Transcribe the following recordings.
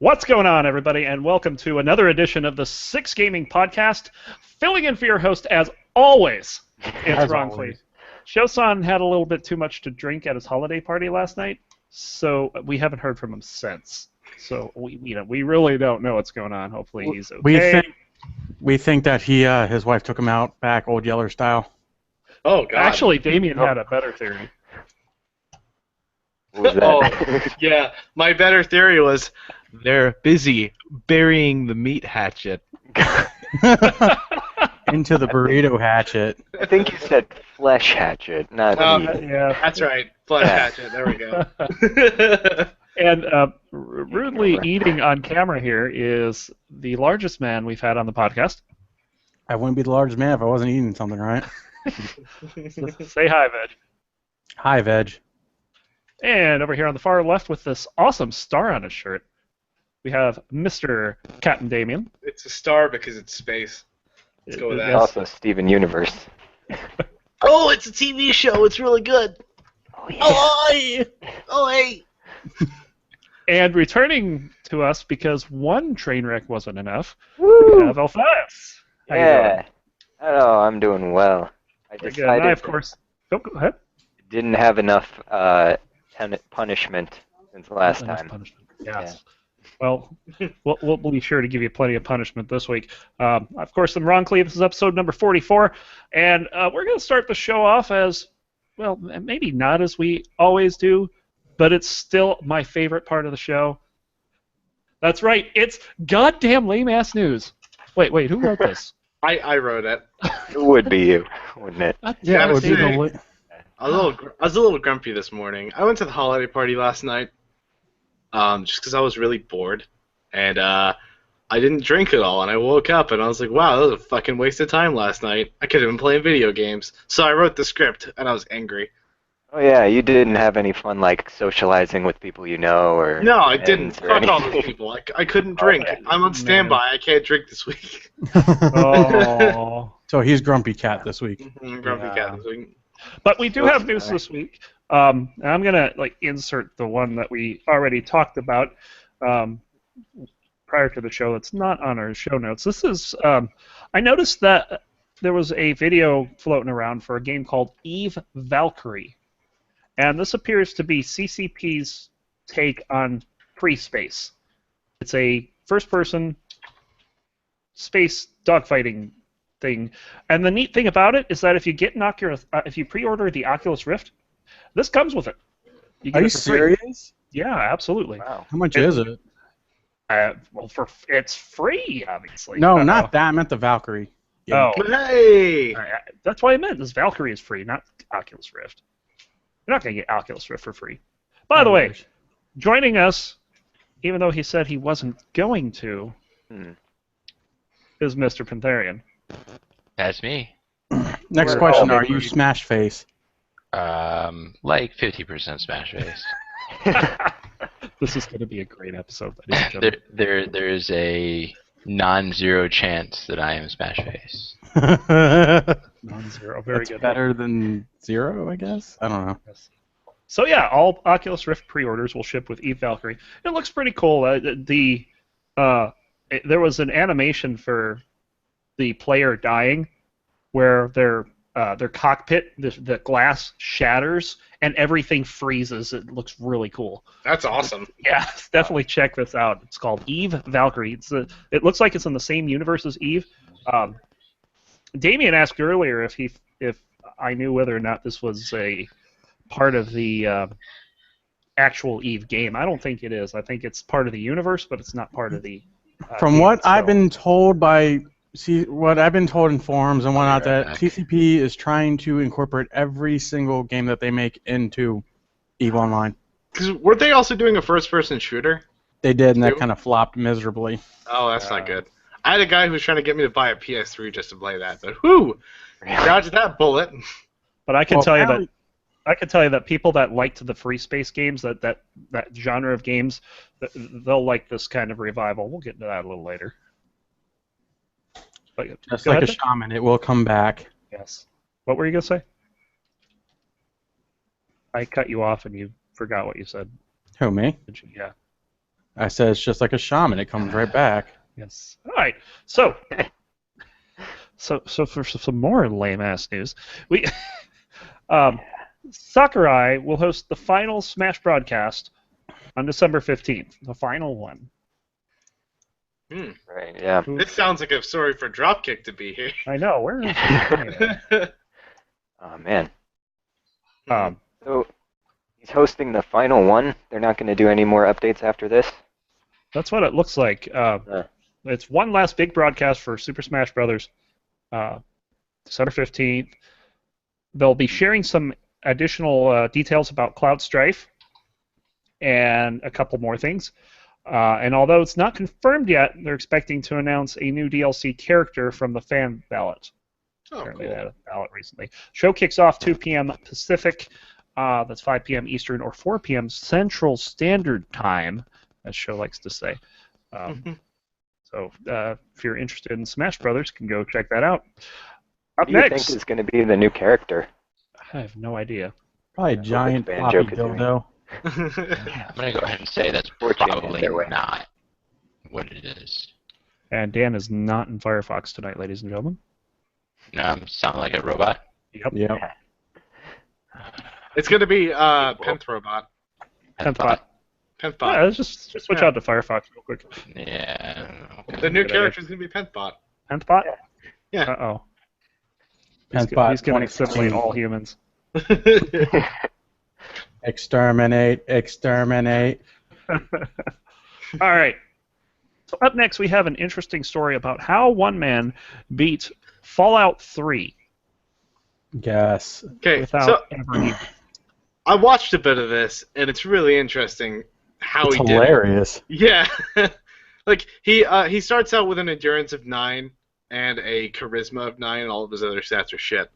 What's going on, everybody, and welcome to another edition of the Six Gaming Podcast. Filling in for your host, as always, it's Ron Clee. Shosan had a little bit too much to drink at his holiday party last night, so we haven't heard from him since. So we really don't know what's going on. Hopefully he's okay. We think that his wife took him out back Old Yeller style. Oh God! Actually, Damien had a better theory. What was that? Yeah, my better theory was they're busy burying the meat hatchet. Into the burrito hatchet. I think you said flesh hatchet, not meat. Yeah, That's right, flesh hatchet. There we go. And rudely eating on camera here is the largest man we've had on the podcast. I wouldn't be the largest man if I wasn't eating something, right? Say hi, Veg. Hi, Veg. And over here on the far left with this awesome star on his shirt, we have Mr. Captain Damien. It's a star because it's space. Let's go with that. Also Steven Universe. Oh, it's a TV show. It's really good. Oh yeah. Oh, hey. And returning to us because one train wreck wasn't enough, Woo! we have Alphaeus. How you doing? Yeah. Hello, I'm doing well. I Very good. And I, of course, go ahead. didn't have enough punishment since last Enough time. punishment. Yes. Well, we'll be sure to give you plenty of punishment this week. Of course, I'm Ron Clee. This is episode number 44, and we're going to start the show off as, well, maybe not as we always do, but it's still my favorite part of the show. That's right. It's goddamn lame-ass news. Wait, who wrote this? I wrote it. It would be you, wouldn't it? Yeah, it would be say- the. I was a little grumpy this morning. I went to the holiday party last night, just because I was really bored, and I didn't drink at all. And I woke up and I was like, "Wow, that was a fucking waste of time last night. I could have been playing video games." So I wrote the script, and I was angry. Oh yeah, you didn't have any fun like socializing with people you know or No, I didn't. friends or Fuck all anything? those people. I couldn't drink. Okay. I'm on standby. I can't drink this week. Oh. So he's Grumpy Cat this week. Grumpy cat this week. But we do have news this week. And I'm going to insert the one that we already talked about prior to the show that's not on our show notes. This is, I noticed that there was a video floating around for a game called Eve Valkyrie. And this appears to be CCP's take on Free Space. It's a first-person space dogfighting thing. And the neat thing about it is that if you get an Oculus, if you pre-order the Oculus Rift, this comes with it. Are you it for free. serious? Yeah, absolutely. Wow. How much is it? Well, it's free, obviously. No, not that. I meant the Valkyrie. Oh, Hey! that's what I meant. This Valkyrie is free, not Oculus Rift. You're not going to get Oculus Rift for free. By the way, joining us, even though he said he wasn't going to, is Mr. Pantherian. That's me. Next We're question: all Are you Smash Face? Like 50% Smash Face. This is going to be a great episode, ladies and gentlemen. There's a non-zero chance that I am Smash Face. Non-zero. Very That's good. better than 0, I guess. I don't know. So yeah, all Oculus Rift pre-orders will ship with Eve Valkyrie. It looks pretty cool. There was an animation for the player dying, where their cockpit, the glass shatters and everything freezes. It looks really cool. That's awesome. Yeah, definitely check this out. It's called Eve Valkyrie. It looks like it's in the same universe as Eve. Damien asked earlier if I knew whether or not this was a part of the actual Eve game. I don't think it is. I think it's part of the universe, but it's not part of the. From game what itself. I've been told what I've been told in forums and whatnot, right that back. TCP is trying to incorporate every single game that they make into EVE Online. Because weren't they also doing a first-person shooter? They did, and that Two? kind of flopped miserably. Oh, that's not good. I had a guy who was trying to get me to buy a PS3 just to play that, but whoo! Dodged that bullet. But I can Well, tell you apparently- that. I can tell you that people that liked the free space games, that genre of games, they'll like this kind of revival. We'll get into that a little later. But, Just go like ahead, a shaman, it will come back. Yes. What were you going to say? I cut you off and you forgot what you said. Who, me? Did you? Yeah. I said it's just like a shaman. It comes right back. Yes. All right. So for some more lame-ass news, we Sakurai will host the final Smash broadcast on December 15th, the final one. Right, yeah. This sounds like a story for Dropkick to be here. I know. Where is it? Oh, man. um, So, he's hosting the final one? They're not going to do any more updates after this? that's what it looks like. It's one last big broadcast for Super Smash Brothers, December 15th. They'll be sharing some additional details about Cloud Strife and a couple more things. And although it's not confirmed yet, they're expecting to announce a new DLC character from the fan ballot. Apparently they had a ballot recently. Show kicks off 2 p.m. Pacific. That's 5 p.m. Eastern or 4 p.m. Central Standard Time, as Show likes to say. So if you're interested in Smash Brothers, you can go check that out. Up What do you next, think is going to be the new character? I have no idea. Probably a giant floppy Banjo-Kazooie. dildo. I'm gonna go ahead and say that's Fortunate probably their way. not what it is. And Dan is not in Firefox tonight, ladies and gentlemen. Sound like a robot? Yep. Yep. It's going to be Penthrobot. Penthbot. Penthbot. Yeah, let's just switch Yeah. out to Firefox real quick. Yeah. Okay. The new Good character is going to be Penthbot. Penthbot? Yeah. Uh-oh. Penthbot He's going to 2016. assimilate all humans. Exterminate, exterminate. All right. So up next, we have an interesting story about how one man beat Fallout 3 Yes. Okay, without so ever. I watched a bit of this, and it's really interesting how It's he did it. hilarious. Yeah, like he starts out with an endurance of 9 and a charisma of 9, and all of his other stats are shit.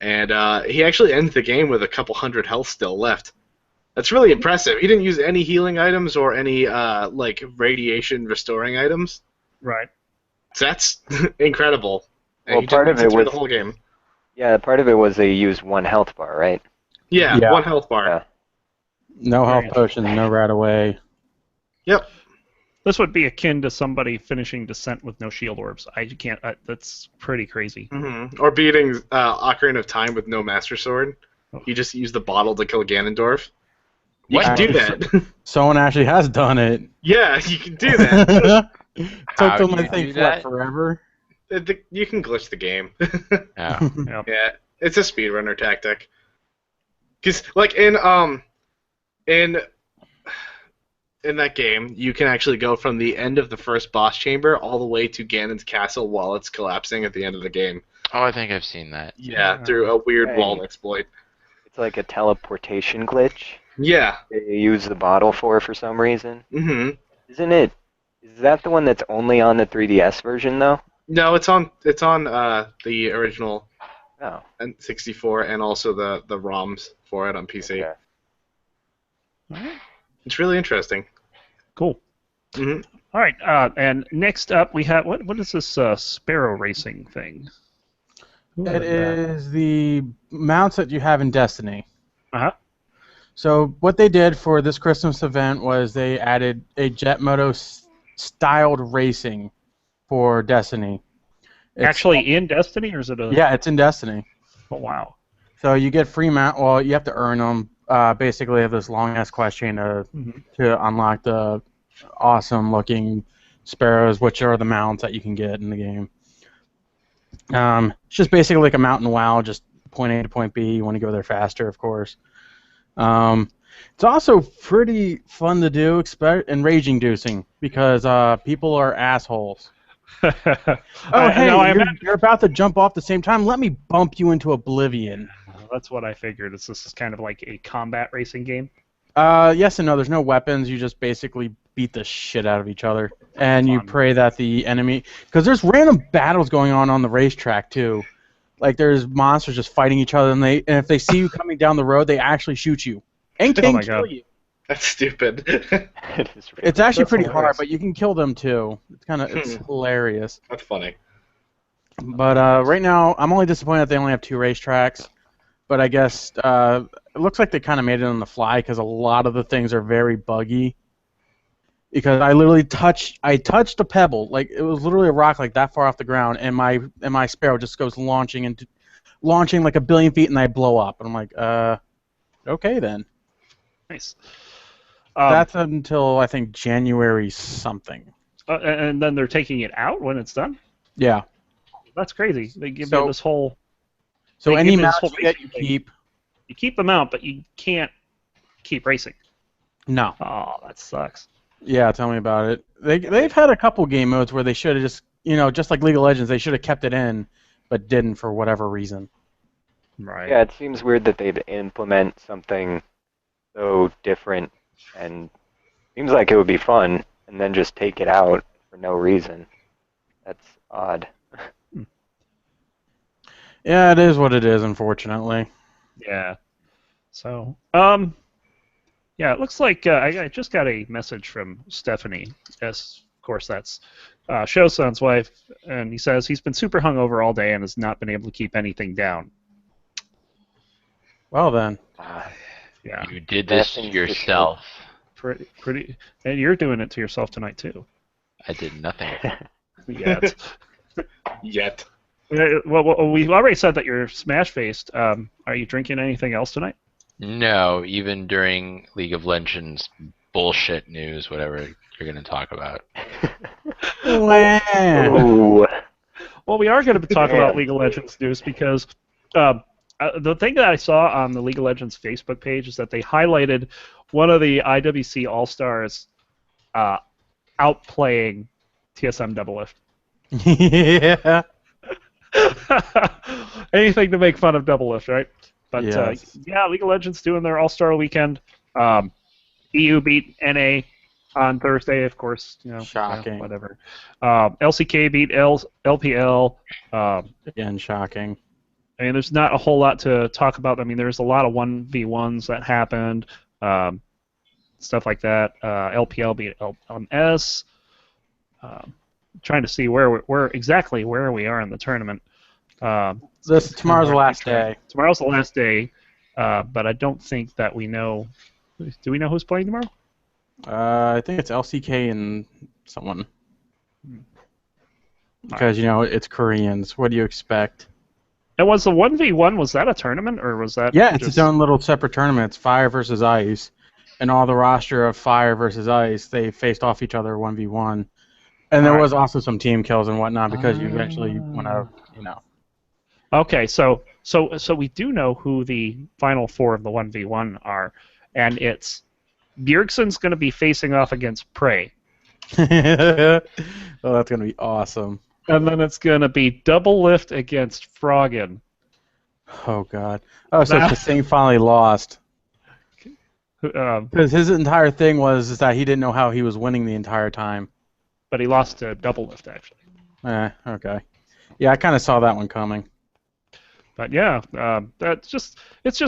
And he actually ends the game with a couple hundred health still left. That's really impressive. He didn't use any healing items or any like radiation restoring items. Right. So that's incredible. And Well, he part did of that it through was- the whole game. Yeah, part of it was they used 1 health bar, right? Yeah, Yeah. 1 health bar. Yeah. No Very health potions, no right away. Yep. This would be akin to somebody finishing Descent with no shield orbs. I can't. That's pretty crazy. Or beating Ocarina of Time with no Master Sword. You just use the bottle to kill Ganondorf. You What? can do that. Someone actually has done it. Yeah, you can do that. How Took do them, I you think, do what, that? forever? You can glitch the game. Oh. Yeah, it's a speedrunner tactic. Cause like in that game, you can actually go from the end of the first boss chamber all the way to Ganon's castle while it's collapsing at the end of the game. Oh, I think I've seen that. Yeah, through a weird Right. wall exploit. It's like a teleportation glitch Yeah. they use the bottle for some reason. Mm-hmm. Isn't it? Is that the one that's only on the 3DS version, though? No, it's on the original Oh. N64 and also the ROMs for it on PC. Okay. Alright, It's really interesting. cool. Mm-hmm. All right, and next up we have what is this Sparrow Racing thing? Who It that? is the mounts that you have in Destiny. Uh-huh. So what they did for this Christmas event was they added a Jet Moto styled racing for Destiny. It's- Actually in Destiny, or is it a? Yeah, it's in Destiny. Oh wow. So you get free mount. Well, you have to earn them. Basically, have this long ass quest chain to unlock the awesome looking sparrows, which are the mounts that you can get in the game. It's just basically like a mountain WoW, just point A to point B. You want to go there faster, of course. It's also pretty fun to do, and rage-inducing, because people are assholes. Oh, hey, no, you're about to jump off the same time. Let me bump you into oblivion. that's what I figured. This is kind of like a combat racing game. Yes and no. There's no weapons. You just basically beat the shit out of each other, and you Fun. pray that the enemy, because there's random battles going on the racetrack too. Like there's monsters just fighting each other, and if they see you coming down the road, they actually shoot you and Oh can my kill God. you. That's stupid. It is really It's actually That's pretty hard, hilarious. but you can kill them too. It's hilarious. That's funny. But right now, I'm only disappointed that they only have 2 racetracks. But I guess it looks like they kind of made it on the fly because a lot of the things are very buggy. because I touched a pebble, like it was literally a rock like that far off the ground, and my sparrow just goes launching like a billion feet, and I blow up, and I'm like, okay then. Nice. That's until I think January something. And then they're taking it out when it's done? Yeah. That's crazy. They give you this whole... So they any give you this mounts whole you get, you racing thing. keep. You keep them out, but you can't keep racing. No. Oh, that sucks. Yeah, tell me about it. They've had a couple game modes where they should have just, just like League of Legends, they should have kept it in, but didn't for whatever reason. Right. Yeah, it seems weird that they'd implement something so different, and seems like it would be fun, and then just take it out for no reason. That's odd. Yeah, it is what it is, unfortunately. Yeah. So, yeah, it looks like I just got a message from Stephanie. Yes, of course, that's Shoson's wife, and he says he's been super hungover all day and has not been able to keep anything down. Well then. Yeah. You did this to yourself. Pretty, and you're doing it to yourself tonight too. I did nothing. Yeah. Yet. Well, we've already said that you're smash-faced. Are you drinking anything else tonight? No, even during League of Legends bullshit news, whatever you're going to talk about. Ooh. Well, we are going to talk about League of Legends news because the thing that I saw on the League of Legends Facebook page is that they highlighted one of the IWC All-Stars outplaying TSM Doublelift. Yeah. Anything to make fun of Doublelift, right? But Yes. yeah, League of Legends doing their All-Star weekend. EU beat NA on Thursday, of course. Shocking. Whatever. LCK beat LPL. Again, shocking. I mean, there's not a whole lot to talk about. I mean, there's a lot of 1v1s that happened, stuff like that. LPL beat LMS. Trying to see where exactly we are in the tournament. Tomorrow's the last day. Tomorrow's the last day, but I don't think that we know. Do we know who's playing tomorrow? I think it's LCK and someone. Because, it's Koreans. What do you expect? And was the 1v1, was that a tournament, or was that Yeah, it's just... its own little separate tournament. It's Fire versus Ice. And all the roster of Fire versus Ice, they faced off each other 1v1. And there was also some team kills and whatnot because you eventually want to, Okay, so we do know who the final four of the 1v1 are, and it's Bjergsen's going to be facing off against Prey. Oh, that's going to be awesome. And then it's going to be Doublelift against Froggen. Oh, God. Oh, so Kasing finally lost. Because his entire thing was that he didn't know how he was winning the entire time. But he lost to Doublelift, actually. Okay. Yeah, I kind of saw that one coming. But yeah, it's just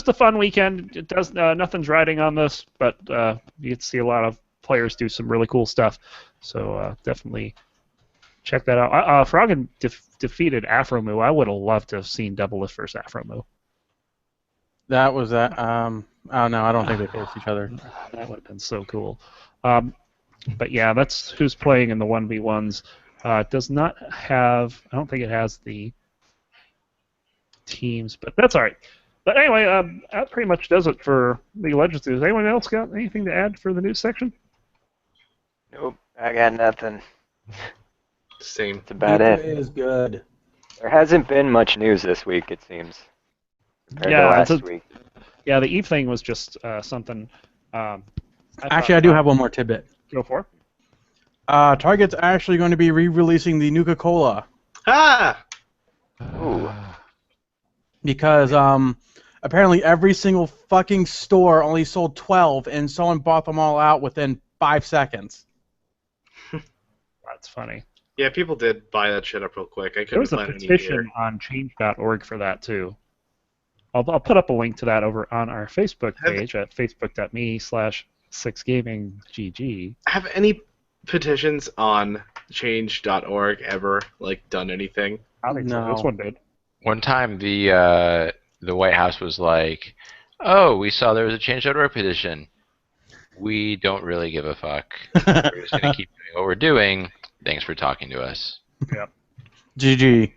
a fun weekend. It does nothing's riding on this, but you get to see a lot of players do some really cool stuff. So definitely check that out. Froggen defeated Afromoo. I would have loved to have seen Doublelift versus Afromoo. That was that. Oh no, I don't think they faced each other. That would have been so cool. But yeah, that's who's playing in the 1v1s. It does not have. I don't think it has the teams, but that's all right. But anyway, that pretty much does it for League of Legends news. Anyone else got anything to add for the news section? Nope, I got nothing. Same. That's about it. Is good. There hasn't been much news this week, it seems. Compared to last week. Yeah, the Eve thing was just something. Actually, I do have one more tidbit. Go for it. Target's actually going to be re-releasing the Nuka-Cola. Ah! Ooh. Because apparently every single fucking store only sold 12, and someone bought them all out within 5 seconds. That's funny. Yeah, people did buy that shit up real quick. I There was couldn't a find any petition here. on change.org for that too. I'll put up a link to that over on our Facebook page at facebook.me/6gaminggg. Have any petitions on change.org ever done anything? I think so. No. This one did. One time, the White House was like, "Oh, we saw there was a Change.org petition. We don't really give a fuck. We're just gonna keep doing what we're doing. Thanks for talking to us. GG.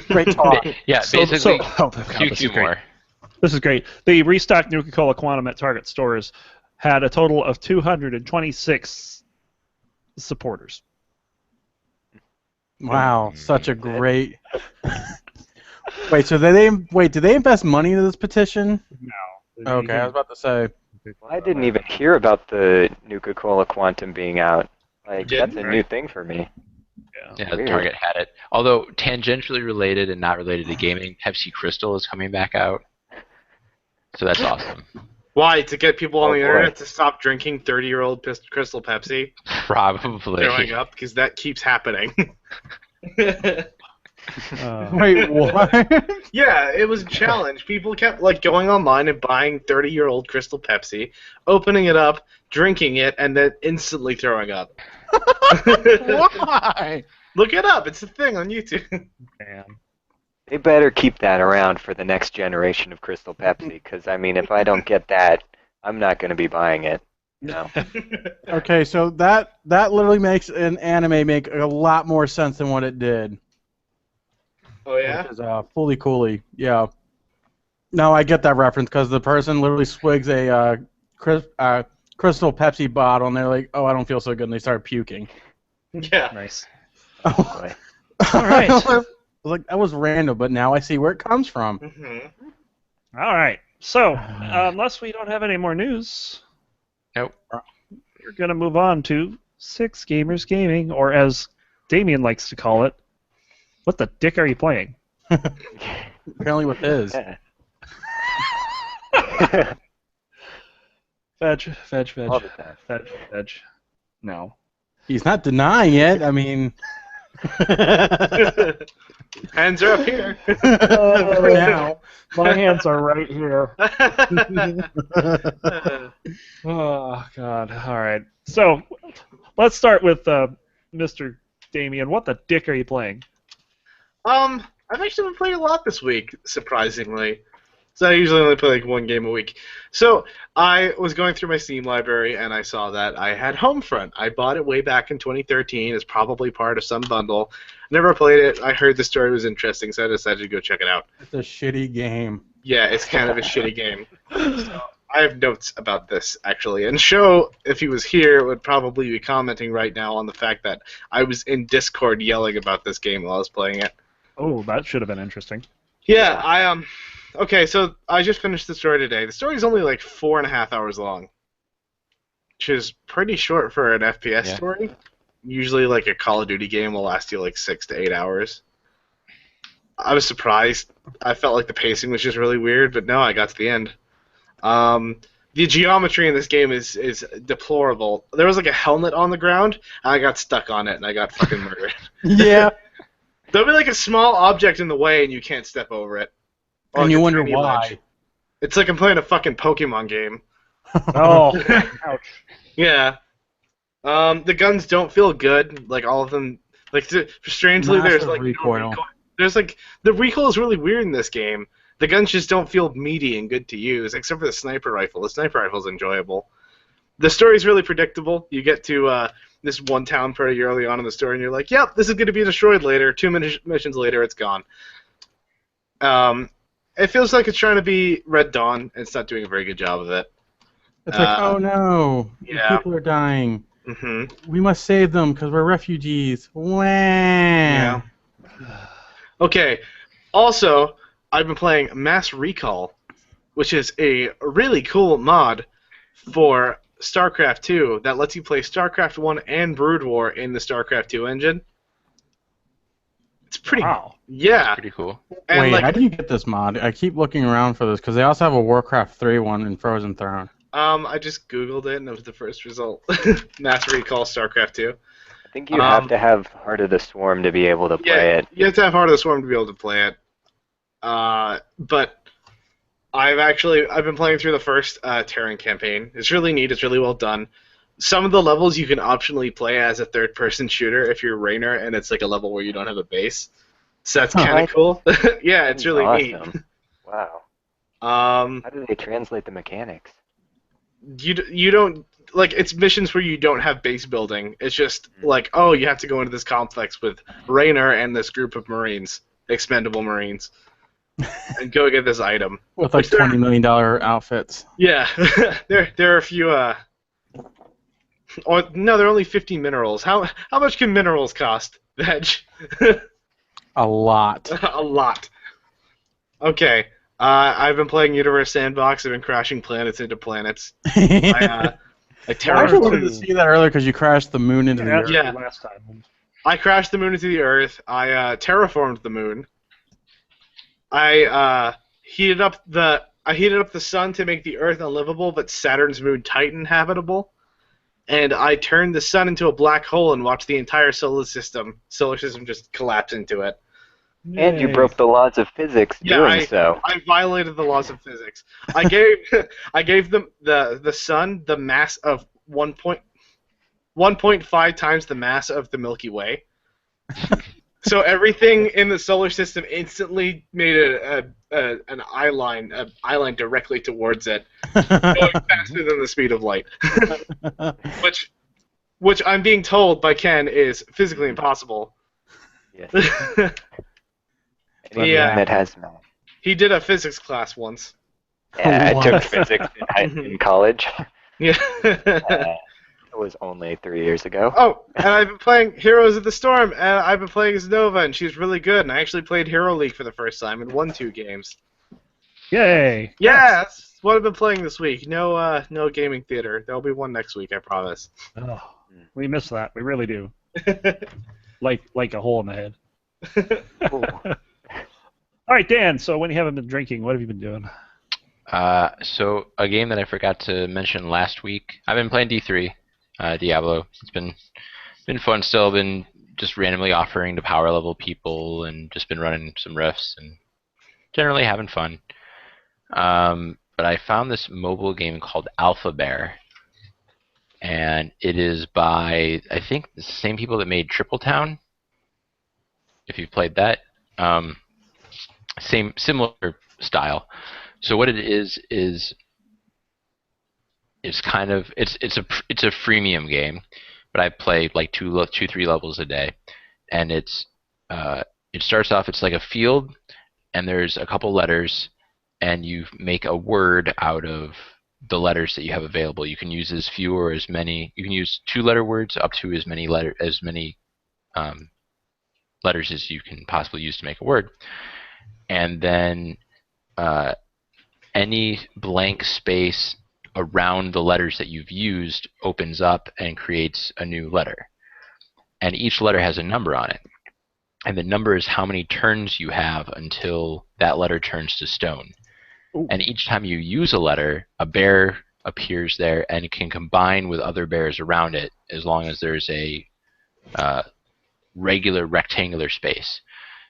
Great talk. Yeah, basically, oh, God, this is QQ great. more. This is great. The restocked Nuka-Cola Quantum at Target stores had a total of 226 supporters. Wow, such a great. Wait, so did they invest money into this petition? No. Okay, I was about to say. Well, I didn't even hear about the Nuka-Cola Quantum being out. Like, Didn't, that's a right? new thing for me. Yeah. Yeah, Weird. Target had it. Although tangentially related and not related to gaming, Pepsi Crystal is coming back out. So that's awesome. Why? To get people on Oh, the boy. internet to stop drinking 30-year-old Crystal Pepsi? Probably. Throwing up? Because that keeps happening. Wait, what? Yeah, it was a challenge. People kept like going online and buying 30-year-old Crystal Pepsi, opening it up, drinking it, and then instantly throwing up. Why? Look it up. It's a thing on YouTube. Man. They better keep that around for the next generation of Crystal Pepsi, because, I mean, if I don't get that, I'm not going to be buying it. No. Okay, so that literally makes an anime make a lot more sense than what it did. Oh yeah. Which is Fully Cooley. Yeah. No, I get that reference because the person literally swigs a Crystal Pepsi bottle and they're like, "Oh, I don't feel so good," and they start puking. Yeah. Nice. Boy. All right. I was like, that was random, but now I see where it comes from. Mm-hmm. All right. So, unless we don't have any more news, Nope. we're going to move on to Six Gamers Gaming, or as Damien likes to call it, what the dick are you playing? Apparently with his. Yeah. Fetch. All the time. Fetch. No. He's not denying it. I mean, Hands are up here. for now. My hands are right here. Oh, God. All right. So, let's start with Mr. Damien. What the dick are you playing? I've actually been playing a lot this week, surprisingly. So I usually only play like one game a week. So I was going through my Steam library and I saw that I had Homefront. I bought it way back in 2013. It's probably part of some bundle. Never played it. I heard the story was interesting, so I decided to go check it out. It's a shitty game. Yeah, it's kind of a shitty game. So I have notes about this, actually. And Sho, if he was here, would probably be commenting right now on the fact that I was in Discord yelling about this game while I was playing it. Oh, that should have been interesting. Yeah, okay, so I just finished the story today. The story's only like 4.5 hours long, which is pretty short for an FPS Yeah. story. Usually, like a Call of Duty game will last you like 6 to 8 hours. I was surprised. I felt like the pacing was just really weird, but no, I got to the end. The geometry in this game is deplorable. There was like a helmet on the ground, and I got stuck on it, and I got fucking murdered. Yeah. There'll be like a small object in the way, and you can't step over it. Or, And like, you a wonder tiny why. ledge. It's like I'm playing a fucking Pokemon game. Oh, ouch. Yeah. The guns don't feel good. Like all of them. Like strangely, there's Massive like no recoil. There's like the recoil is really weird in this game. The guns just don't feel meaty and good to use, except for the sniper rifle. The sniper rifle is enjoyable. The story's really predictable. You get to this one town pretty early on in the story, and you're like, "Yep, this is going to be destroyed later." 2 missions later, it's gone. It feels like it's trying to be Red Dawn. And it's not doing a very good job of it. It's like, oh no, yeah. people are dying. Mm-hmm. We must save them because we're refugees. Wah. Yeah. Okay. Also, I've been playing Mass Recall, which is a really cool mod for StarCraft 2 that lets you play StarCraft 1 and Brood War in the StarCraft 2 engine. It's pretty. Wow. Yeah. Pretty cool. And Wait, like, how do you get this mod? I keep looking around for this because they also have a Warcraft 3 one in Frozen Throne. I just Googled it and it was the first result. Mass Recall StarCraft 2. I think you have to have Heart of the Swarm to be able to play it. You have to have Heart of the Swarm to be able to play it. But I've been playing through the first Terran campaign. It's really neat. It's really well done. Some of the levels you can optionally play as a third-person shooter if you're Raynor, and it's like a level where you don't have a base. So that's kind of cool. Yeah, it's really awesome. Wow. neat. How do they translate the mechanics? You don't like it's missions where you don't have base building. It's just like, oh, you have to go into this complex with Raynor and this group of Marines, expendable Marines, and go get this item. With like $20 million outfits. Yeah, there are a few. Or no, they're only 50 minerals. How much can minerals cost? Veg. A lot. A lot. Okay. I've been playing Universe Sandbox. I've been crashing planets into planets. I I actually wanted to see that earlier because you crashed the moon into the Earth. Yeah. Last time. I crashed the moon into the Earth. I terraformed the moon. I heated up the sun to make the Earth unlivable, but Saturn's moon Titan habitable. And I turned the sun into a black hole and watched the entire solar system just collapse into it. And you broke the laws of physics doing so. I violated the laws of physics. I gave them the sun the mass of 1.5 times the mass of the Milky Way. So everything in the solar system instantly made an eye line directly towards it, going faster than the speed of light. which I'm being told by Ken is physically impossible. Yes. That has math. He did a physics class once. Yeah, I took physics in college. Yeah. It was only 3 years ago. Oh, and I've been playing Heroes of the Storm, and I've been playing as Nova, and she's really good. And I actually played Hero League for the first time and won 2 games. Yay! Yeah, that's what I've been playing this week. No gaming theater. There'll be one next week, I promise. Oh, we miss that. We really do. like a hole in the head. All right, Dan. So when you haven't been drinking, what have you been doing? So a game that I forgot to mention last week. I've been playing D3, Diablo. It's been fun. Still been just randomly offering to power level people and just been running some rifts and generally having fun. But I found this mobile game called Alpha Bear, and it is by I think the same people that made Triple Town. If you've played that, similar style. So what it is it's kind of it's a freemium game, but I play like 2-3 levels a day, and it starts off, it's like a field, and there's a couple letters, and you make a word out of the letters that you have available. You can use as few or as many. You can use 2-letter words up to as many letters as you can possibly use to make a word, and then any blank space around the letters that you've used opens up and creates a new letter. And each letter has a number on it. And the number is how many turns you have until that letter turns to stone. Ooh. And each time you use a letter, a bear appears there and can combine with other bears around it as long as there's a regular rectangular space.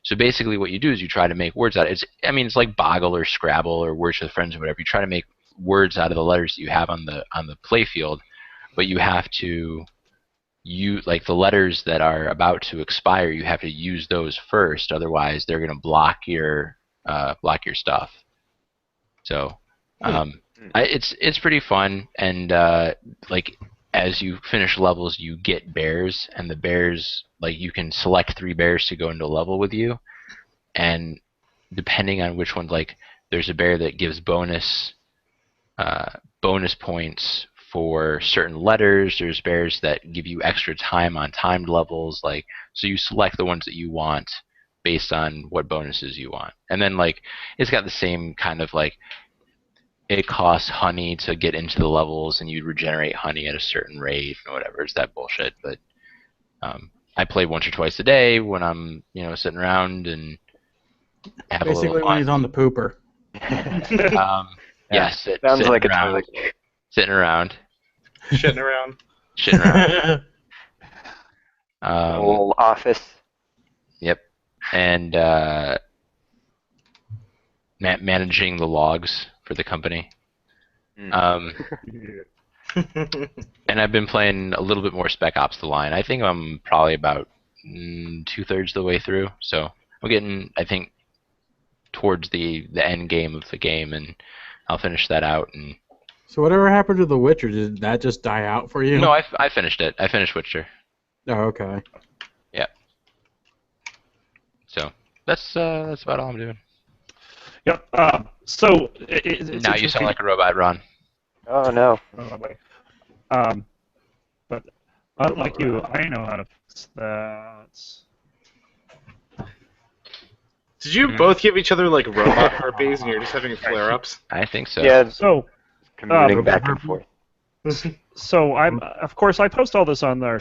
So basically what you do is you try to make words out of it. It's like Boggle or Scrabble or Words with Friends or whatever. You try to make words out of the letters that you have on the play field, but you have to like the letters that are about to expire, you have to use those first, otherwise they're going to block your stuff. So it's pretty fun, and like as you finish levels, you get bears, and the bears, like you can select 3 bears to go into a level with you, and depending on which one, like there's a bear that gives bonus points for certain letters. There's bears that give you extra time on timed levels, like so you select the ones that you want based on what bonuses you want. And then like it's got the same kind of like it costs honey to get into the levels, and you regenerate honey at a certain rate or whatever. It's that bullshit. But I play once or twice a day when I'm sitting around and have basically a little fun. When he's on the pooper. Yes, sounds like sitting around. Shitting around. Shitting around. Little office. Yep. And managing the logs for the company. And I've been playing a little bit more Spec Ops: The Line. I think I'm probably about 2/3 the way through. So I'm getting, I think, towards the end game of the game, and I'll finish that out and So whatever happened to The Witcher? Did that just die out for you? No, I finished it. I finished Witcher. Oh, okay. So that's about all I'm doing. Yep. So it's Now you sound like a robot, Ron. Oh no. But unlike you, I know how to fix that. Did you both give each other like robot herpes and you're just having flare-ups? I think so. Yeah, So, commuting back and forth. I'm of course I post all this on our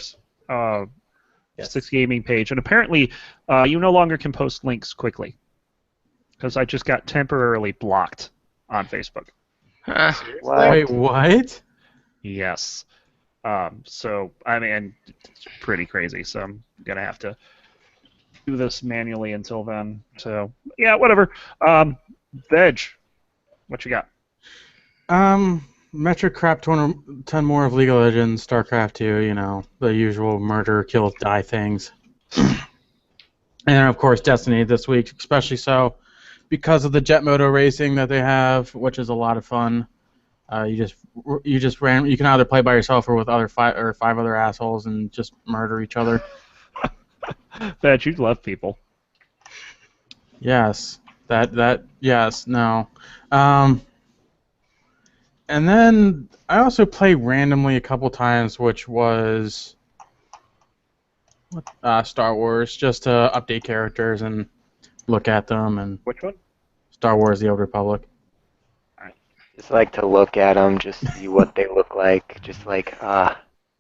Six Gaming page, and apparently you no longer can post links quickly because I just got temporarily blocked on Facebook. Huh. What? Wait, what? Yes. So I mean, it's pretty crazy. So I'm gonna have to do this manually until then. So yeah, whatever. Veg, what you got? Metric crap ton more of League of Legends, StarCraft 2, you know, the usual murder, kill, die things. And then, of course, Destiny this week, especially so because of the Jet Moto racing that they have, which is a lot of fun. You can either play by yourself or with five other assholes and just murder each other. Veg, you love people. Yes. Yes, no. And then I also play randomly a couple times, which was Star Wars, just to update characters and look at them. And Which one? Star Wars: The Old Republic. Just like to look at them, just see what they look like. Just like,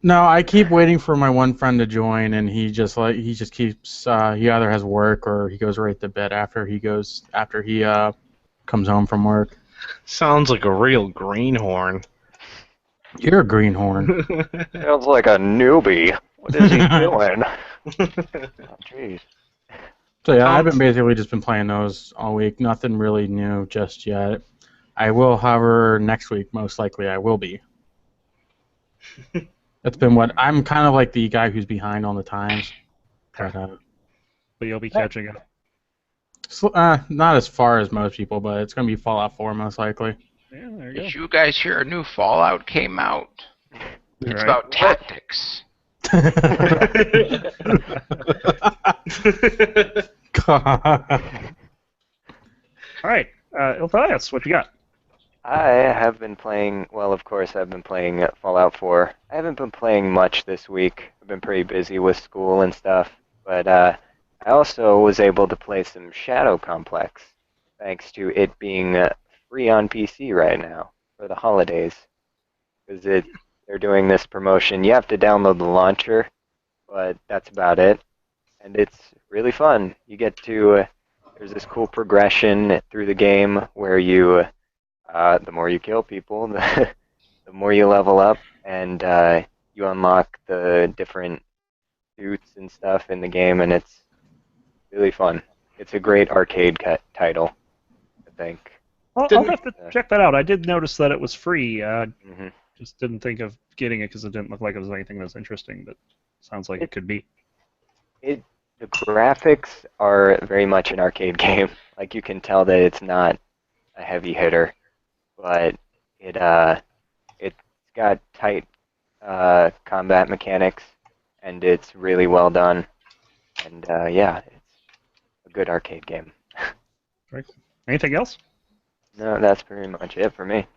No, I keep waiting for my one friend to join, and he just keeps he either has work or he goes right to bed after he comes home from work. Sounds like a real greenhorn. You're a greenhorn. sounds like a newbie. What is he doing? Oh, jeez. So yeah, I've been playing those all week. Nothing really new just yet. I will, however, next week most likely I will be. That's been what I'm kind of like the guy who's behind on the times. But, But you'll be catching up. not as far as most people, but it's going to be Fallout 4 most likely. Yeah, there you Did you guys hear a new Fallout came out? It's Right. about tactics. All right, Ilthias, what you got? I have been playing, well, of course, I've been playing Fallout 4. I haven't been playing much this week. I've been pretty busy with school and stuff. But I also was able to play some Shadow Complex, thanks to it being free on PC right now for the holidays. Because they're doing this promotion. You have to download the launcher, but that's about it. And it's really fun. You get to, there's this cool progression through the game where you, the more you kill people, the more you level up, and you unlock the different suits and stuff in the game, and it's really fun. It's a great arcade title, I think. I'll have to check that out. I did notice that it was free. hmm Just didn't think of getting it because it didn't look like it was anything that's interesting, but sounds like it could be. The graphics are very much an arcade game. Like, you can tell that it's not a heavy hitter, but it's got tight combat mechanics, and it's really well done. And yeah, it's a good arcade game. Right. Anything else? No, that's pretty much it for me.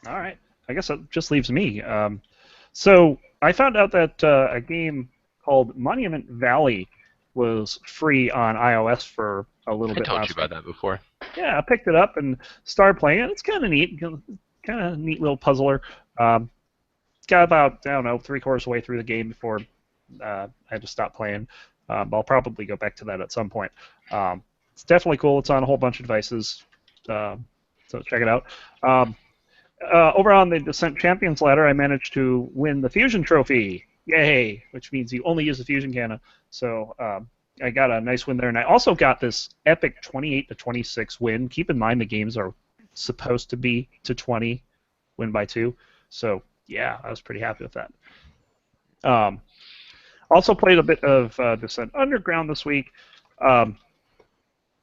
All right. I guess that just leaves me. So I found out that a game called Monument Valley was free on iOS for a little I bit. told last you about that before. Yeah, I picked it up and started playing it. It's kind of neat, kind of neat little puzzler. Got about, I don't know, 3/4 way through the game before I had to stop playing. I'll probably go back to that at some point. It's definitely cool. It's on a whole bunch of devices, so check it out. Over on the Descent Champions ladder, I managed to win the Fusion Trophy. Yay! Which means you only use the Fusion Cannon. So I got a nice win there, and I also got this epic 28-26 win. Keep in mind the games are supposed to be to 20, win by 2. So yeah, I was pretty happy with that. Also played a bit of Descent Underground this week.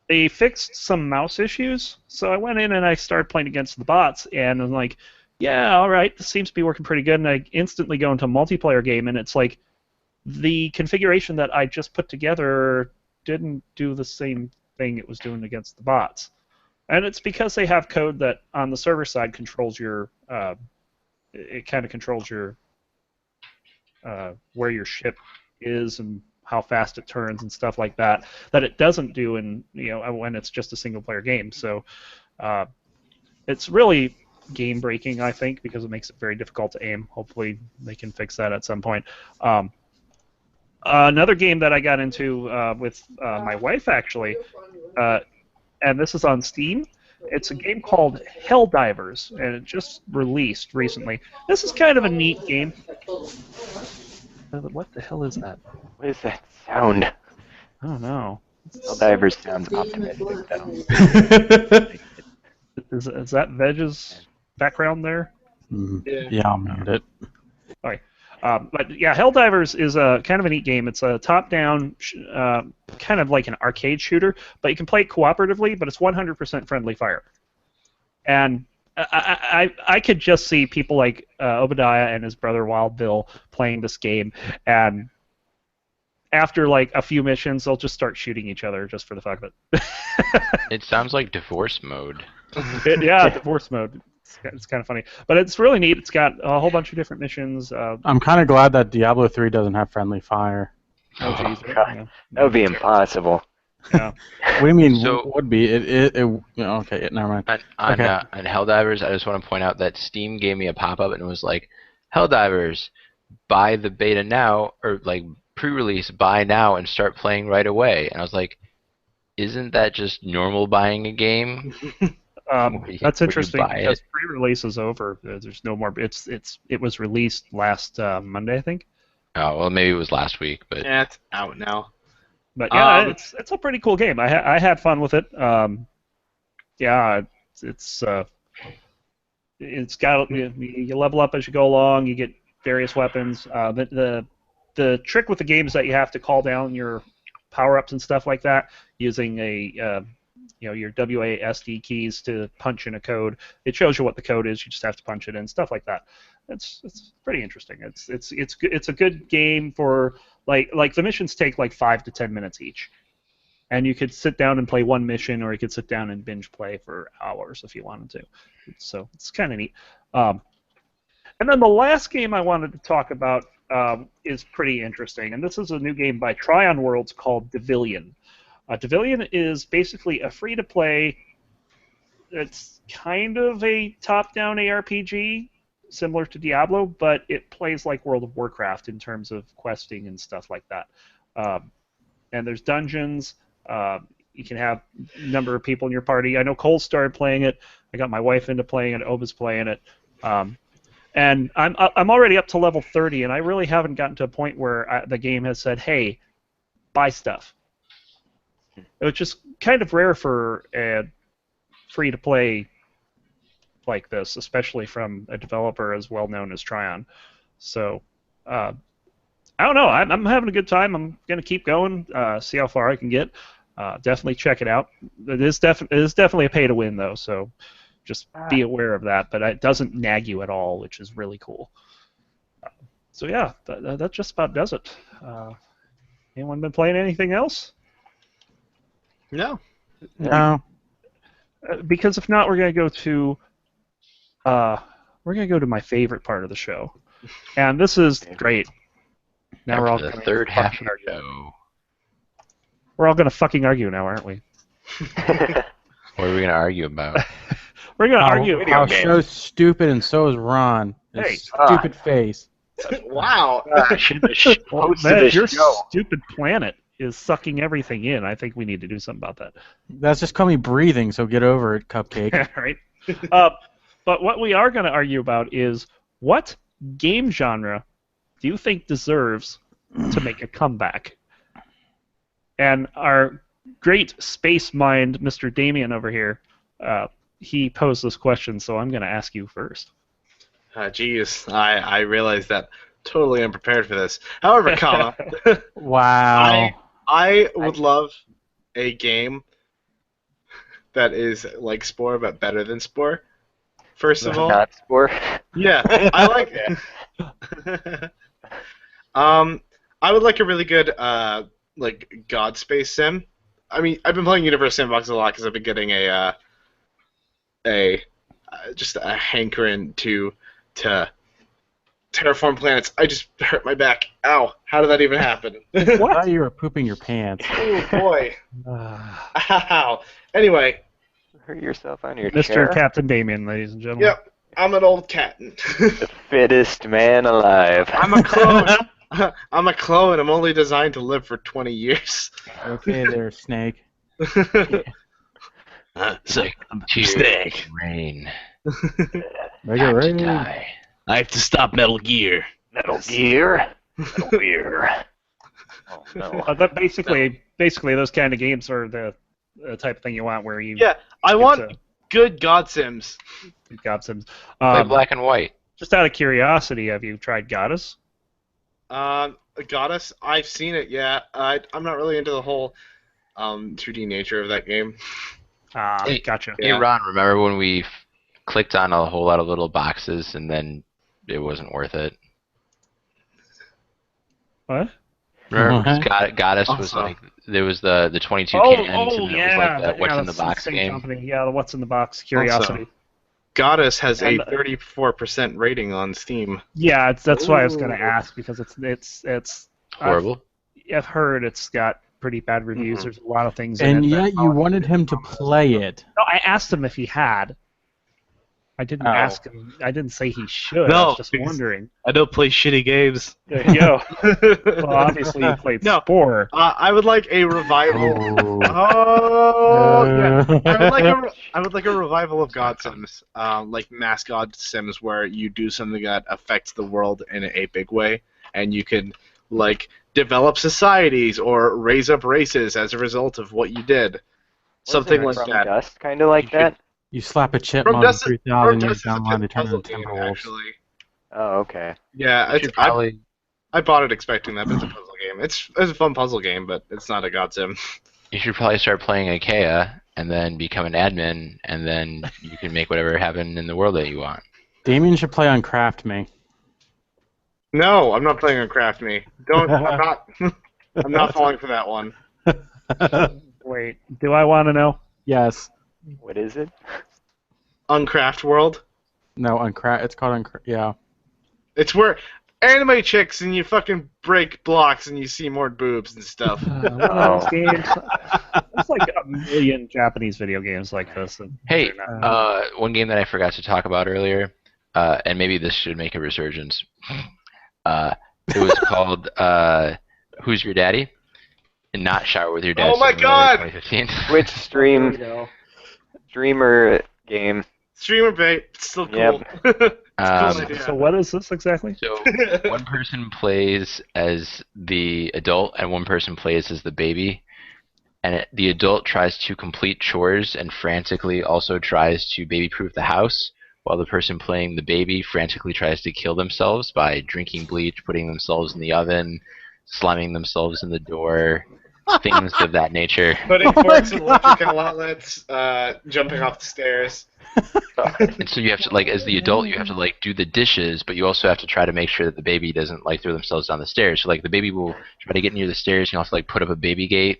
They fixed some mouse issues, so I went in and I started playing against the bots, and I'm like, yeah, all right, this seems to be working pretty good, and I instantly go into a multiplayer game, and it's like the configuration that I just put together didn't do the same thing it was doing against the bots. And it's because they have code that on the server side controls your, it kind of controls your, where your ship is and how fast it turns and stuff like that, that it doesn't do in, when it's just a single player game. So it's really game breaking, I think, because it makes it very difficult to aim. Hopefully they can fix that at some point. Another game that I got into with my wife, actually, and this is on Steam. It's a game called Helldivers, and it just released recently. This is kind of a neat game. What the hell is that? What is that sound? I don't know. Helldivers sounds optimistic, though. Is that Veg's background there? Yeah, I'll mute it. But yeah, Helldivers is a kind of a neat game. It's a top-down, kind of like an arcade shooter, but you can play it cooperatively, but it's 100% friendly fire. And I could just see people like Obadiah and his brother Wild Bill playing this game, and after like a few missions, they'll just start shooting each other just for the fuck of it. It sounds like divorce mode. Yeah, divorce mode. It's kind of funny, but it's really neat. It's got a whole bunch of different missions. I'm kind of glad that Diablo 3 doesn't have friendly fire. Oh, geez, God. That would be impossible. Yeah. What do you mean So- would be? Okay, never mind. On Okay. Helldivers, I just want to point out that Steam gave me a pop-up and it was like, Helldivers, buy the beta now, or like pre-release, buy now and start playing right away. And I was like, isn't that just normal buying a game? That's Would you interesting buy because it? pre-release is over. There's no more. It was released last Monday, I think. Oh, well, maybe it was last week, but Yeah, it's out now. But yeah, Um, it's a pretty cool game. I had fun with it. Yeah, it's got you level up as you go along. You get various weapons. The trick with the game is that you have to call down your power-ups and stuff like that using your WASD keys to punch in a code. It shows you what the code is. You just have to punch it in, stuff like that. It's pretty interesting. It's a good game for like the missions take like 5 to 10 minutes each, and you could sit down and play one mission, or you could sit down and binge play for hours if you wanted to. So it's kind of neat. And then the last game I wanted to talk about is pretty interesting, and this is a new game by Tryon Worlds called Devilian. Devilian is basically a free-to-play. It's kind of a top-down ARPG, similar to Diablo, but it plays like World of Warcraft in terms of questing and stuff like that. And there's dungeons. You can have a number of people in your party. I know Cole started playing it. I got my wife into playing it. Oba's playing it. And I'm already up to level 30, and I really haven't gotten to a point where the game has said, "Hey, buy stuff." Which is kind of rare for a free-to-play like this, especially from a developer as well known as Tryon. So, I don't know. I'm having a good time. I'm going to keep going, see how far I can get. Definitely check it out. It is definitely a pay-to-win, though, so just be aware of that. But it doesn't nag you at all, which is really cool. So, yeah, that just about does it. Anyone been playing anything else? No. No. Because if not, we're gonna go to my favorite part of the show, and this is great. Now we're all the gonna third half of fucking the argue. show. We're all gonna fucking argue now, aren't we? What are we going to argue about? We're gonna argue. Our show's stupid, and so is Ron. His Hey. stupid face. Wow. Well, Host of man, this your show. stupid planet is sucking everything in. I think we need to do something about that. That's just called me breathing, so get over it, Cupcake. Right? But what we are going to argue about is what game genre do you think deserves to make a comeback? And our great space mind, Mr. Damien over here, he posed this question, so I'm going to ask you first. Geez, I realized that totally unprepared for this. However, comma, Wow. I would love a game that is like Spore but better than Spore. First of all, Not sport. yeah, I like it. I would like a really good like God Space Sim. I mean, I've been playing Universe Sandbox a lot because I've been getting a just a hankering to terraform planets. I just hurt my back. Ow! How did that even happen? I thought you were pooping your pants. Oh boy! Ah, Ow! Anyway, Hurt yourself on your Mr. chair. Captain Damien, ladies and gentlemen. yep, I'm an old cat. The fittest man alive. I'm a clone. I'm a clone. I'm only designed to live for 20 years. Okay, there, Snake. It's like tears Snake. rain. Make it Time to rain. die. I have to stop Metal Gear. Metal Gear. Metal Gear. Oh no. That basically, those kind of games are the type of thing you want, where you Yeah, I get want to good God Sims. do God Sims. Play black and white. Just out of curiosity, have you tried Goddess? Goddess, I've seen it. Yeah, I'm not really into the whole 2D nature of that game. Ah, Hey, gotcha. Hey Yeah. Ron, remember when we clicked on a whole lot of little boxes and then it wasn't worth it? What? Remember, Uh-huh. Goddess was Also- like there was the 22 Oh, cans and then it was like that what's in the that's box same game. company. Yeah, the What's in the Box Curiosity. Goddess has And- a 34% rating on Steam. Yeah, that's why I was going to Ooh. ask, because it's Horrible. I've heard it's got pretty bad reviews. Mhm. There's a lot of things in And it. yet you wanted him to play it. No, I asked him if he had. I didn't Oh. ask him. I didn't say he should. I No, was just because- wondering. I don't play shitty games. There you go. Well, obviously you played No. Spore. I would like a revival. Oh. Yeah. I would like a revival of God Sims, like mass God Sims, where you do something that affects the world in a big way, and you can like develop societies or raise up races as a result of what you did. Something like From that. Dust, kind of like You should- that. You slap a From chipmunk in Dust, 3,000 years is a down the line, they turn puzzle into game, Timberwolves. actually. Oh, okay. Yeah, You should probably I bought it expecting that, but it's a puzzle game. It's a fun puzzle game, but it's not a God Sim. start playing IKEA and then become an admin and then you can make whatever happen in the world that you want. Damien should play on Craft Me. No, I'm not playing on Craft Me. Don't. I'm not. I'm not falling for that one. Wait, do I want to know? Yes. What is it? Uncraft World. No, on Craft. It's called on. Yeah. It's where anime chicks and you fucking break blocks and you see more boobs and stuff. Those games. There's like a million Japanese video games like this. And Hey, they're not- one game that I forgot to talk about earlier, and maybe this should make a resurgence. It was called Who's Your Daddy? And not Shower with Your Dad. Oh my Simulator God! 2015. Twitch There we stream go. streamer game. Streamer bait. It's still cool. Yep. Um, idea. So what is this exactly? So one person plays as the adult and one person plays as the baby. And the adult tries to complete chores and frantically also tries to baby-proof the house, while the person playing the baby frantically tries to kill themselves by drinking bleach, putting themselves in the oven, slamming themselves in the door, things of that nature. Putting Oh my forks in electrical outlets, jumping off the stairs. And so you have to, like, as the adult, you have to, like, do the dishes, but you also have to try to make sure that the baby doesn't, like, throw themselves down the stairs. So, like, the baby will try to get near the stairs, and you'll have to, like, put up a baby gate.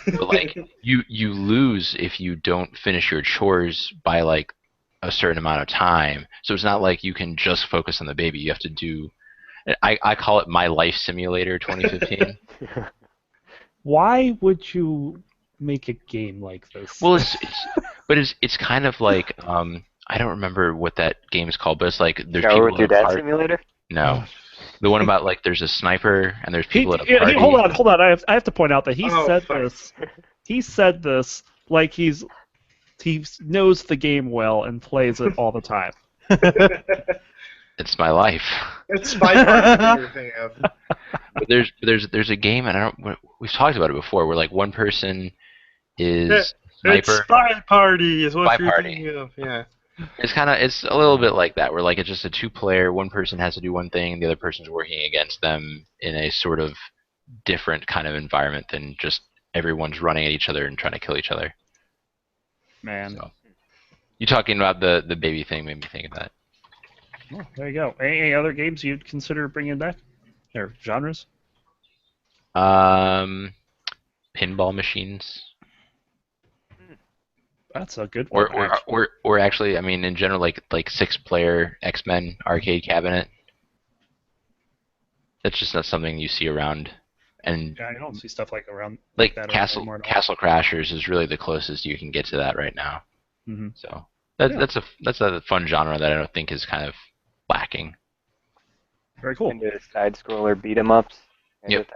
But, like, you lose if you don't finish your chores by, like, a certain amount of time. So it's not like you can just focus on the baby. You have to do... I call it My Life Simulator 2015. Why would you make a game like this? Well, it's kind of like I don't remember what that game is called, but it's like there's Shower people with at your a dad party. simulator? No, the one about like there's a sniper and there's people at a yeah, party. hold on. I have to point out that he Oh, said fuck. this. He said this like he knows the game well and plays it all the time. It's my life. It's Spy Party you're thinking of. But there's a game, and I don't. We've talked about it before, where like one person is It's sniper. Spy Party is what Spy you're Party. thinking of. Yeah. It's a little bit like that, where like it's just a two-player. One person has to do one thing, and the other person's working against them in a sort of different kind of environment than just everyone's running at each other and trying to kill each other. Man. So. You talking about the baby thing made me think of that. Oh, there you go. Any other games you'd consider bringing back? Or genres? Pinball machines, That's a good one. or actually, I mean, in general, like 6-player X-Men arcade cabinet. That's just not something you see around. And Yeah, I don't see stuff like around like that Castle anymore at all. Castle Crashers is really the closest you can get to that right now. Mhm. So Yeah. that's a fun genre that I don't think is kind of lacking. Very cool. Into side scroller beat 'em ups. Yep.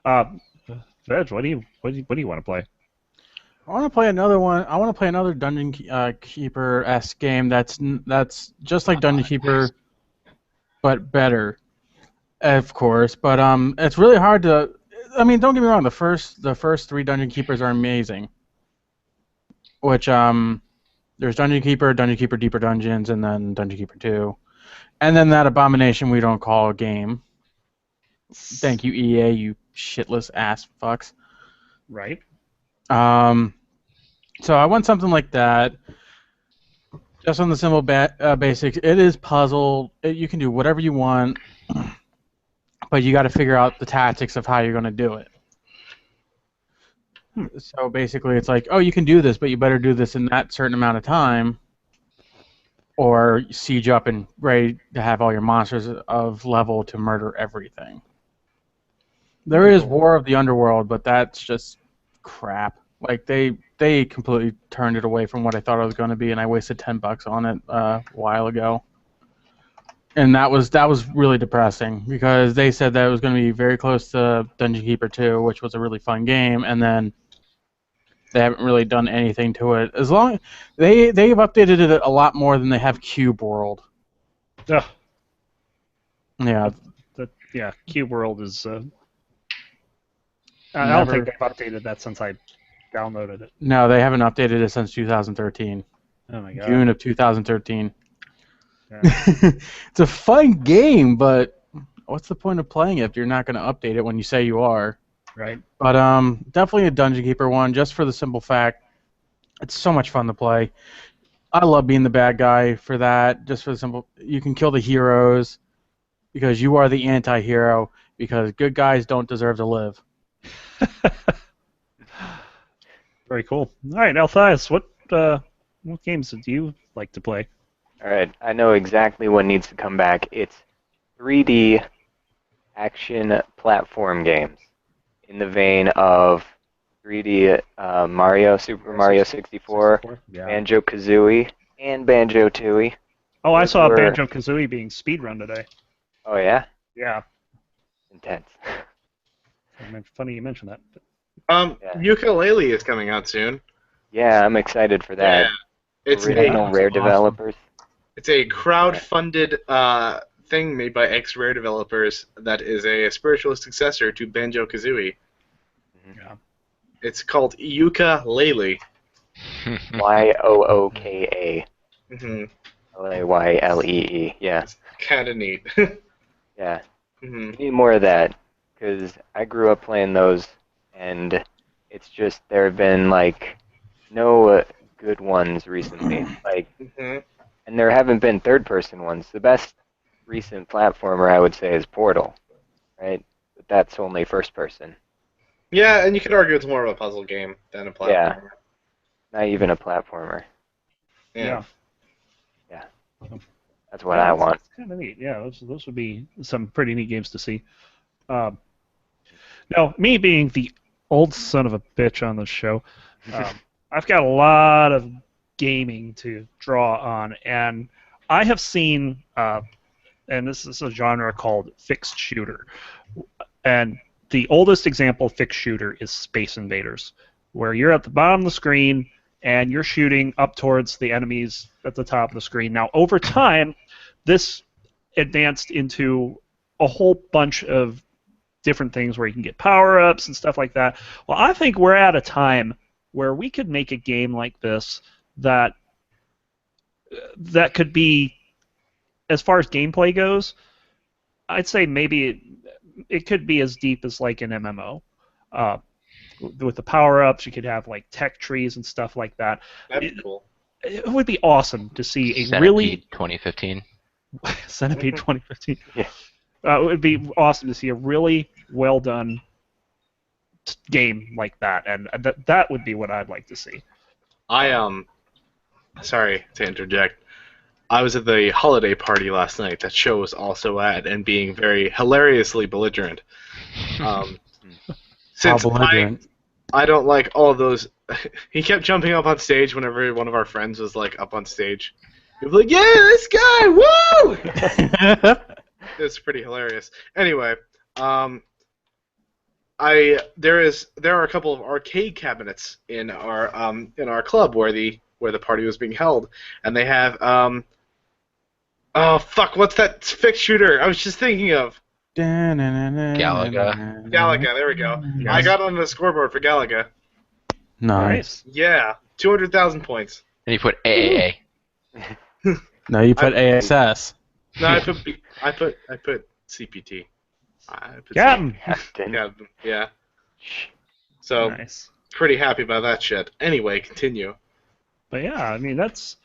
Veg, what do you want to play? I want to play another one. I want to play another Dungeon Keeper-esque game that's just like Dungeon Keeper, but better, of course. But it's really hard to. I mean, don't get me wrong. The first 3 Dungeon Keepers are amazing. Which there's Dungeon Keeper Deeper Dungeons, and then Dungeon Keeper 2, and then that abomination we don't call a game. Thank you, EA, you shitless ass fucks. Right. So I want something like that. Just on the simple basics. It is puzzle. You can do whatever you want, but you got to figure out the tactics of how you're going to do it. So basically, it's like, oh, you can do this, but you better do this in that certain amount of time, or siege up and ready to have all your monsters of level to murder everything. There is War of the Underworld, but that's just crap. Like they completely turned it away from what I thought it was going to be, and I wasted $10 on it a while ago. And that was really depressing because they said that it was going to be very close to Dungeon Keeper 2, which was a really fun game, and then they haven't really done anything to it. As long they've updated it a lot more than they have Cube World. Ugh. Yeah. Yeah, Cube World is. I don't think they've updated that since I downloaded it. No, they haven't updated it since 2013. Oh my god. June of 2013. Yeah. It's a fun game, but what's the point of playing it if you're not going to update it when you say you are? Right. But definitely a Dungeon Keeper one, just for the simple fact it's so much fun to play. I love being the bad guy for that, just for the simple you can kill the heroes because you are the anti-hero because good guys don't deserve to live. Very cool. All right, Althias, what games do you like to play? All right, I know exactly what needs to come back. It's 3D action platform games in the vein of 3D Super Mario 64, Yeah. Banjo-Kazooie, and Banjo-Tooie. Oh, I Those saw were- Banjo-Kazooie being speedrun today. Oh yeah, Yeah. intense. Funny you mentioned that. Yeah. Ukulele is coming out soon. Yeah, I'm excited for that. Yeah. It's Original a Rare awesome. developers. it's a crowd-funded thing made by ex-Rare developers that is a spiritual successor to Banjo-Kazooie. Yeah. It's called Yooka-Laylee. Yooka. Mm-hmm. Laylee. Yeah, Kind of neat. yeah. hmm We need more of that because I grew up playing those, and it's just there have been like no good ones recently. Like, hmm and there haven't been third-person ones. The best recent platformer I would say is Portal, right? But that's only first-person. Yeah, and you could argue it's more of a puzzle game than a platformer. Yeah. Not even a platformer. Yeah. That's what I want. It's kind of neat. Yeah, those would be some pretty neat games to see. Now, me being the old son of a bitch on this show, I've got a lot of gaming to draw on, and I have seen, and this is a genre called fixed shooter, and the oldest example of fixed shooter is Space Invaders, where you're at the bottom of the screen and you're shooting up towards the enemies at the top of the screen. Now, over time, this advanced into a whole bunch of different things where you can get power-ups and stuff like that. Well, I think we're at a time where we could make a game like this that could be, as far as gameplay goes, I'd say maybe it could be as deep as like an MMO. With the power-ups, you could have like tech trees and stuff like that. That'd be cool. it would be awesome to see a Centipede really 2015. Centipede 2015. Yeah. It would be awesome to see a really well done game like that, and that would be what I'd like to see. Sorry to interject. I was at the holiday party last night that Show was also at, and being very hilariously belligerent. Since belligerent. I don't like all of those. He kept jumping up on stage whenever one of our friends was like up on stage. He'd be like, "Yeah, this guy, woo!" It's pretty hilarious. Anyway, there are a couple of arcade cabinets in our club where the party was being held, and they have oh fuck, what's that fixed shooter I was just thinking of? Galaga. Galaga, there we go. Yes. I got on the scoreboard for Galaga. Nice. Yeah, 200,000 points. And you put AAA. No, you put ASS. No, I put CPT. I put Captain. Captain. Yeah. So Nice. pretty happy about that shit. Anyway, continue. But yeah, I mean that's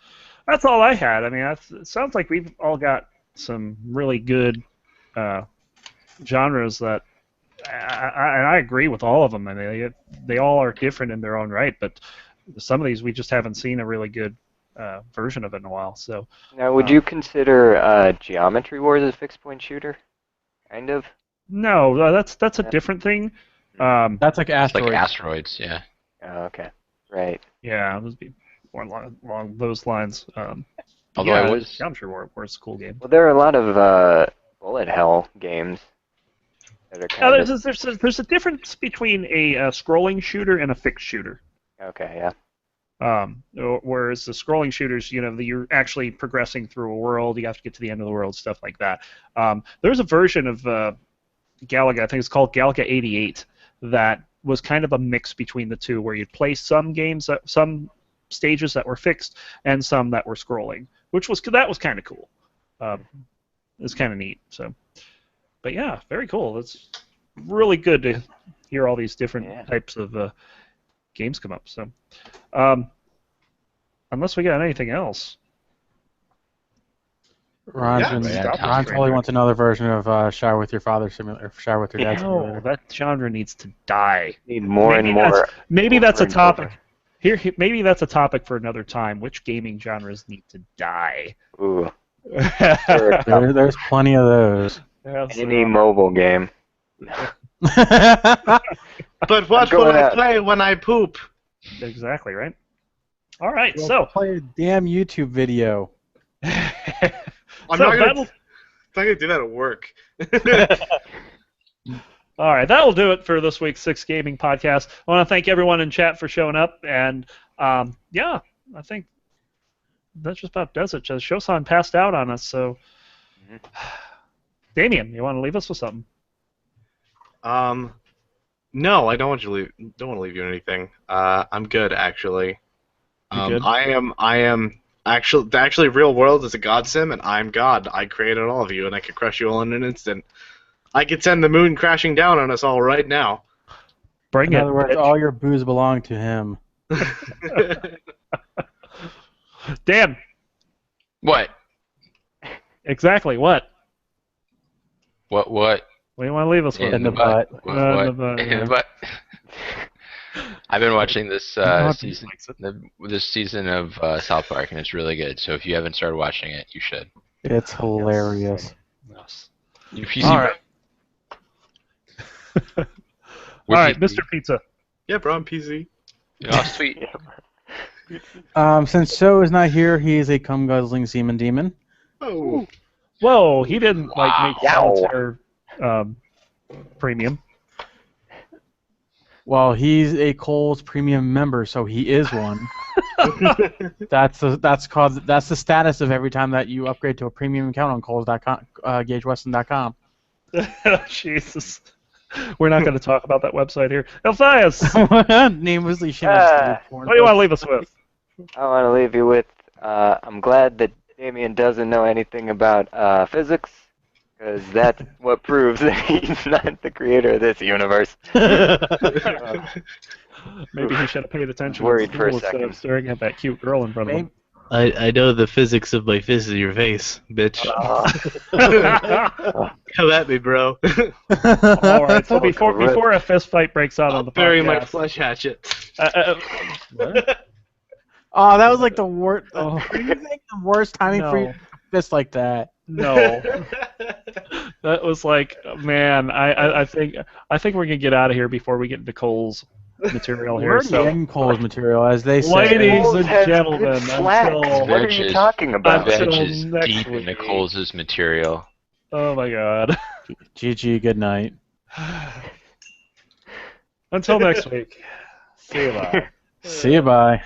all I had. I mean, it sounds like we've all got some really good genres that I agree with all of them. I mean, they all are different in their own right, but some of these we just haven't seen a really good version of it in a while. So Now, would you consider Geometry Wars a fixed point shooter? Kind of. no, that's a different thing. That's like It's Asteroids. like asteroids, yeah. Oh, okay. Right. Yeah, it would be more along those lines. Although yeah, I was Geometry Wars is a cool game. Well, there are a lot of bullet hell games that are kind of. There's a difference between a scrolling shooter and a fixed shooter. Okay, yeah. Whereas the scrolling shooters, you're actually progressing through a world. You have to get to the end of the world, stuff like that. There's a version of Galaga, I think it's called Galaga 88, that was kind of a mix between the two, where you'd play some games, some stages that were fixed, and some that were scrolling, that was kind of cool. It's kind of neat. So, but yeah, very cool. It's really good to hear all these different types of games come up. So, unless we got anything else. Ron totally wants another version of Shower with Your Father Simulator, or Shower with Your Dad No, Simulator. that genre needs to die. Need more and more. Maybe that's a over and topic. over. Maybe that's a topic for another time. Which gaming genres need to die? Ooh. There's plenty of those. Any mobile game. But what going will I out. play when I poop? Exactly right. All right, Well, so play a damn YouTube video. I'm So not that'll- gonna do that at work. all right, that'll do it for this week's Six Gaming Podcast. I want to thank everyone in chat for showing up, and yeah, I think that just about does it. Shosan passed out on us, so Damien, you want to leave us with something? No, I don't want to leave you anything. I'm good actually. You good? I am actually real world is a god sim, and I'm God. I created all of you, and I could crush you all in an instant. I could send the moon crashing down on us all right now. Bring In it. other words, bitch. all your booze belong to him. Dan, What? exactly what? What? What do you want to leave us with? In the butt. What? In the butt, In yeah. the butt. I've been watching this God, season, likes it. this season of South Park, and it's really good. So if you haven't started watching it, you should. It's hilarious. Yes. If you see, All right. All right, Mr. Pizza. Yeah, bro, I'm PC. Oh, sweet. Since Show is not here, he is a cum guzzling semen demon. Oh. Whoa, he didn't make Wow. solitaire premium. Well, he's a Kohl's premium member, so he is one. That's the status of every time that you upgrade to a premium account on Kohl's.com, GageWeston.com. Jesus. We're not going to talk about that website here. Elthias, Namelessly what do you want to leave us with? I want to leave you with, I'm glad that Damien doesn't know anything about physics, because that's what proves that he's not the creator of this universe. Maybe he should have paid attention. Worried in for a school instead second. of staring at that cute girl in front of him. I know the physics of my fist in your face, bitch. Come at me, bro. All right. So Oh, before a fist fight breaks out on I'll the bury my podcast, flesh hatchet. Oh, that was like the worst. Oh. What do you think the worst timing for you No. to fist like that? no, that was like, man. I think we're gonna get out of here before we get into Cole's material We're here. already So, in Cole's material, as they say. ladies Coles and has gentlemen, good slacks. until What are you Veg talking The about? Until veg is next deep in week. Nicole's material. oh my god. GG, good night. Until next week. See you. Bye. See you, bye.